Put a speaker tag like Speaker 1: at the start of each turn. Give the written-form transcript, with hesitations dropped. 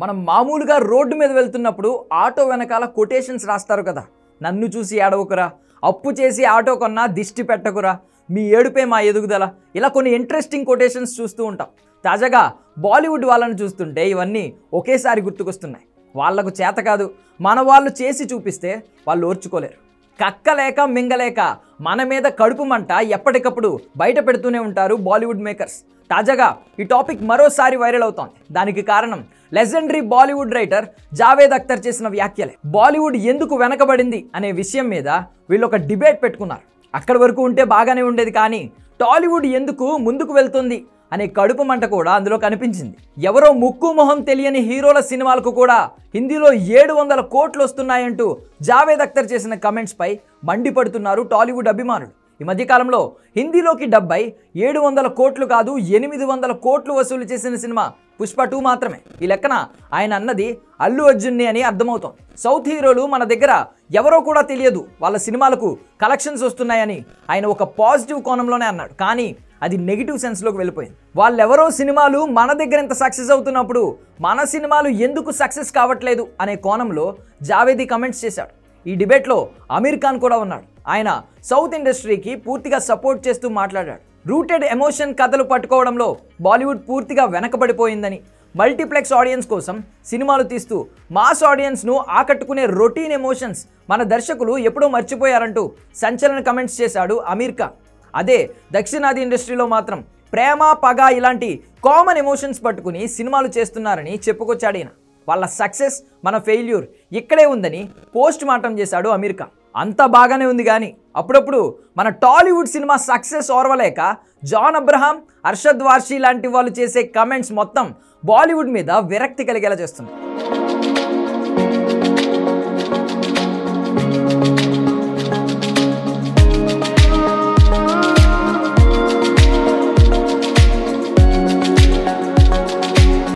Speaker 1: మనం మామూలుగా రోడ్డు మీద వెళ్తున్నప్పుడు ఆటో వెనకాల కొటేషన్స్ రాస్తారు కదా. నన్ను చూసి ఏడవకురా, అప్పు చేసి ఆటో కొన్నా దిష్టి పెట్టకురా, మీ ఏడుపే మా ఎదుగుదల, ఇలా కొన్ని ఇంట్రెస్టింగ్ కొటేషన్స్ చూస్తూ ఉంటాం. తాజాగా బాలీవుడ్ వాళ్ళని చూస్తుంటే ఇవన్నీ ఒకేసారి గుర్తుకొస్తున్నాయి. వాళ్లకు చేత కాదు, మన వాళ్ళు చేసి చూపిస్తే వాళ్ళు ఓర్చుకోలేరు. కక్కలేక మింగలేక మన మీద కడుపు మంట ఎప్పటికప్పుడు బయట పెడుతూనే ఉంటారు బాలీవుడ్ మేకర్స్. తాజాగా ఈ టాపిక్ మరోసారి వైరల్ అవుతోంది. దానికి కారణం లెజెండరీ బాలీవుడ్ రైటర్ జావేద్ అఖ్తర్ చేసిన వ్యాఖ్యలే. బాలీవుడ్ ఎందుకు వెనకబడింది అనే విషయం మీద వీళ్ళు ఒక డిబేట్ పెట్టుకున్నారు. అక్కడి వరకు ఉంటే బాగానే ఉండేది, కానీ టాలీవుడ్ ఎందుకు ముందుకు వెళ్తుంది అనే కడుపు మంట కూడా అందులో కనిపించింది. ఎవరో ముక్కు మొహం తెలియని హీరోల సినిమాలకు కూడా హిందీలో 700 కోట్లు వస్తున్నాయంటూ జావేద్ అఖ్తర్ చేసిన కమెంట్స్ పై మండిపడుతున్నారు టాలీవుడ్ అభిమానులు. ఈ మధ్యకాలంలో హిందీలోకి 700 కోట్లు కాదు, 800 కోట్లు వసూలు చేసిన సినిమా పుష్ప 2 మాత్రమే. ఈ లెక్కన ఆయన అన్నది అల్లు అర్జున్ని అని అర్థమవుతోంది. సౌత్ హీరోలు మన దగ్గర ఎవరో కూడా తెలియదు, వాళ్ళ సినిమాలకు కలెక్షన్స్ వస్తున్నాయని ఆయన ఒక పాజిటివ్ కోణంలోనే అన్నాడు. కానీ అది నెగిటివ్ సెన్స్లోకి వెళ్ళిపోయింది. వాళ్ళెవరో సినిమాలు మన దగ్గర ఎంత సక్సెస్ అవుతున్నప్పుడు మన సినిమాలు ఎందుకు సక్సెస్ కావట్లేదు అనే కోణంలో జావేదీ కమెంట్స్ చేశాడు. ఈ డిబేట్లో అమీర్ ఖాన్ కూడా ఉన్నాడు. ఆయన సౌత్ ఇండస్ట్రీకి పూర్తిగా సపోర్ట్ చేస్తూ మాట్లాడాడు. రూటెడ్ ఎమోషన్ కథలు పట్టుకోవడంలో బాలీవుడ్ పూర్తిగా వెనకబడిపోయిందని, మల్టీప్లెక్స్ ఆడియన్స్ కోసం సినిమాలు తీస్తూ మాస్ ఆడియన్స్ను ఆకట్టుకునే రొటీన్ ఎమోషన్స్ మన దర్శకులు ఎప్పుడో మర్చిపోయారంటూ సంచలన కమెంట్స్ చేశాడు అమీర్ ఖాన్. అదే దక్షిణాది ఇండస్ట్రీలో మాత్రం ప్రేమ, పగ ఇలాంటి కామన్ ఎమోషన్స్ పట్టుకుని సినిమాలు చేస్తున్నారని చెప్పుకొచ్చాడు ఈయన. వాళ్ళ సక్సెస్, మన ఫెయిల్యూర్ ఇక్కడే ఉందని పోస్ట్ మార్టం చేశాడు అమీర్ ఖాన్. అంతా బాగానే ఉంది, కానీ అప్పుడప్పుడు మన టాలీవుడ్ సినిమా సక్సెస్ ఓర్వలేక జాన్ అబ్రహాం, అర్షద్ వార్షీ లాంటి వాళ్ళు చేసే కమెంట్స్ మొత్తం బాలీవుడ్ మీద విరక్తి కలిగేలా చేస్తుంది.